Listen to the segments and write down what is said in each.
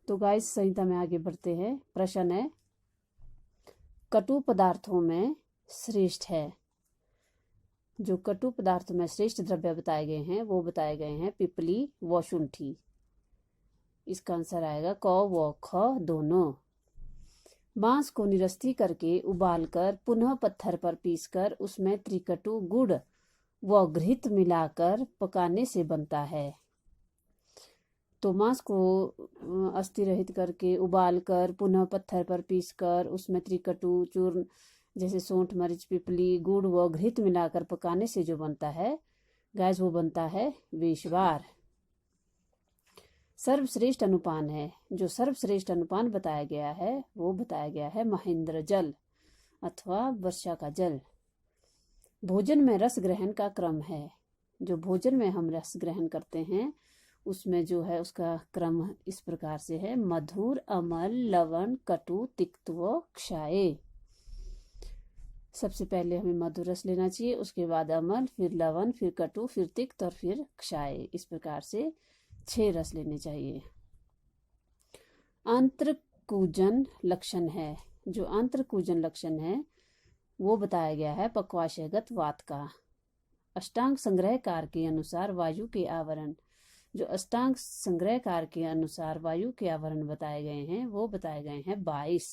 तो गाइस संहिता में आगे बढ़ते हैं। प्रश्न है, कटु पदार्थों में श्रेष्ठ है। जो कटु पदार्थों में श्रेष्ठ द्रव्य बताए गए हैं वो बताए गए हैं पिपली व शुंठी। इसका आंसर आएगा क व ख दोनों। बांस को निरस्ती करके उबालकर पुनः पत्थर पर पीसकर उसमें त्रिकटु गुड़ व घृत मिलाकर पकाने से बनता है। तो मांस को अस्थि रहित करके उबालकर पुनः पत्थर पर पीसकर उसमें त्रिकटु चूर्ण जैसे सौंठ मरीच पिपली गुड़ व घृत मिलाकर पकाने से जो बनता है गैस वो बनता है विषवार। सर्वश्रेष्ठ अनुपान है। जो सर्वश्रेष्ठ अनुपान बताया गया है वो बताया गया है महेंद्र जल अथवा वर्षा का जल। भोजन में रस ग्रहण का क्रम है। जो भोजन में हम रस ग्रहण करते हैं उसमें जो है उसका क्रम इस प्रकार से है, मधुर अमल लवण कटु तिक्त व क्षाय। सबसे पहले हमें मधुर रस लेना चाहिए, उसके बाद अमल, फिर लवण, फिर कटु, फिर तिक्त और फिर क्षाय। इस प्रकार से 6 रस लेने चाहिए। आंत्रकूजन लक्षण है। जो आंत्रकूजन लक्षण है वो बताया गया है पक्वाशयगत वात का। अष्टांग संग्रहकार के अनुसार वायु के आवरण। जो अष्टांग संग्रहकार के अनुसार वायु के आवरण बताए गए हैं वो बताए गए हैं 22।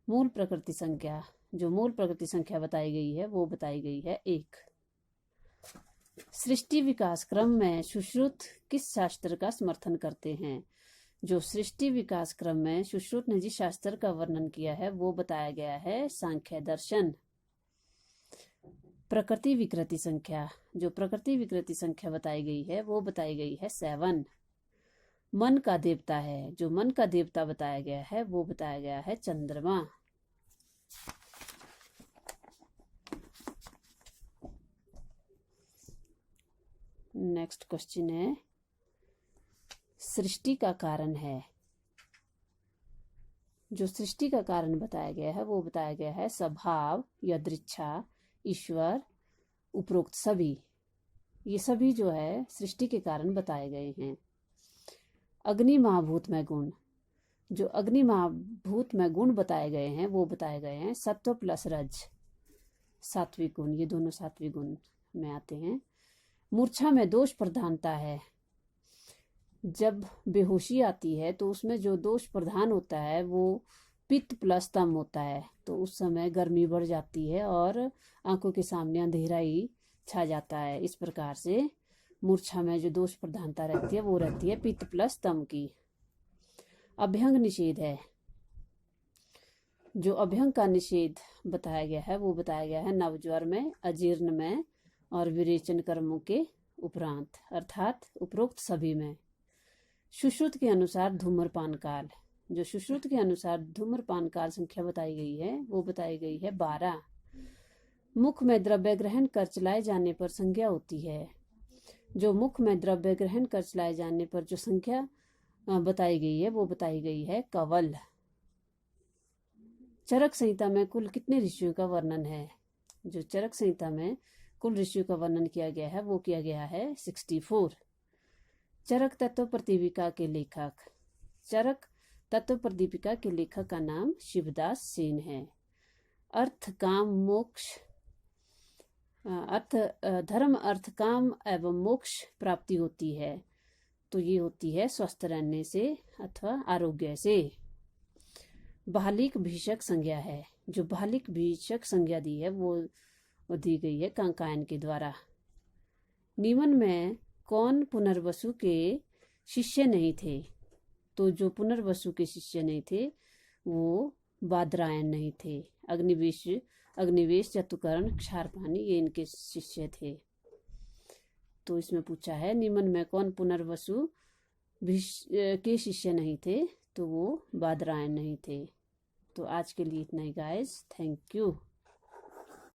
मूल प्रकृति संख्या। जो मूल प्रकृति संख्या बताई गई है वो बताई गई है 1। सृष्टि विकास क्रम में सुश्रुत किस शास्त्र का समर्थन करते हैं। जो सृष्टि विकास क्रम में सुश्रुत ने जिस शास्त्र का वर्णन किया है वो बताया गया है सांख्य दर्शन। प्रकृति विकृति संख्या। जो प्रकृति विकृति संख्या बताई गई है वो बताई गई है 7। मन का देवता है। जो मन का देवता बताया गया है वो बताया गया है चंद्रमा। नेक्स्ट क्वेश्चन है, सृष्टि का कारण है। जो सृष्टि का कारण बताया गया है वो बताया गया है स्वभाव, यदृच्छा, ईश्वर, उपरोक्त सभी। ये सभी जो है सृष्टि के कारण बताए गए हैं। अग्नि महाभूत में गुण। जो अग्नि महाभूत में गुण बताए गए हैं वो बताए गए हैं सत्व प्लस रज, सात्विक गुण। ये दोनों सात्विक गुण में आते हैं। मूर्छा में दोष प्रधानता है। जब बेहोशी आती है तो उसमें जो दोष प्रधान होता है वो पित्त प्लस तम होता है। तो उस समय गर्मी बढ़ जाती है और आंखों के सामने अंधेरा ही छा जाता है। इस प्रकार से मूर्छा में जो दोष प्रधानता रहती है वो रहती है पित्त प्लस तम की। अभ्यंग निषेध है। जो अभ्यंग का निषेध बताया गया है वो बताया गया है नवज्वर में, अजीर्ण में और विरेचन कर्मों के उपरांत अर्थात उपरोक्त सभी में। सुश्रुत के अनुसार धूम्रपान काल। जो सुश्रुत के अनुसार धूम्रपान काल संख्या बताई गई है वो बताई गई है 12। मुख में द्रव्य ग्रहण कर चलाए जाने पर संज्ञा होती है। जो मुख में द्रव्य ग्रहण कर चलाए जाने पर जो संख्या बताई गई है वो बताई गई है कवल। चरक संहिता में कुल कितने ऋषियों का वर्णन है। जो चरक संहिता में कुल ऋषियों का वर्णन किया गया है वो किया गया है 64। चरक तत्व प्रदीपिका के लेखक। चरक तत्व प्रदीपिका के लेखक का नाम शिवदास सेन है। अर्थ काम मोक्ष धर्म अर्थ काम एवं मोक्ष प्राप्ति होती है तो ये होती है स्वस्थ रहने से अथवा आरोग्य से। बालिक भीषक संज्ञा है। जो बालिक भीषक संज्ञा दी है वो दी गई है कांकायन के द्वारा। निमन में कौन पुनर्वसु के शिष्य नहीं थे। तो जो पुनर्वसु के शिष्य नहीं थे वो बादरायण नहीं थे। अग्निवेश चतुकर्ण क्षारपाणी ये इनके शिष्य थे। तो इसमें पूछा है निमन में कौन पुनर्वसु के शिष्य नहीं थे तो वो बादरायण नहीं थे। तो आज के लिए इतना ही गाइस, थैंक यू।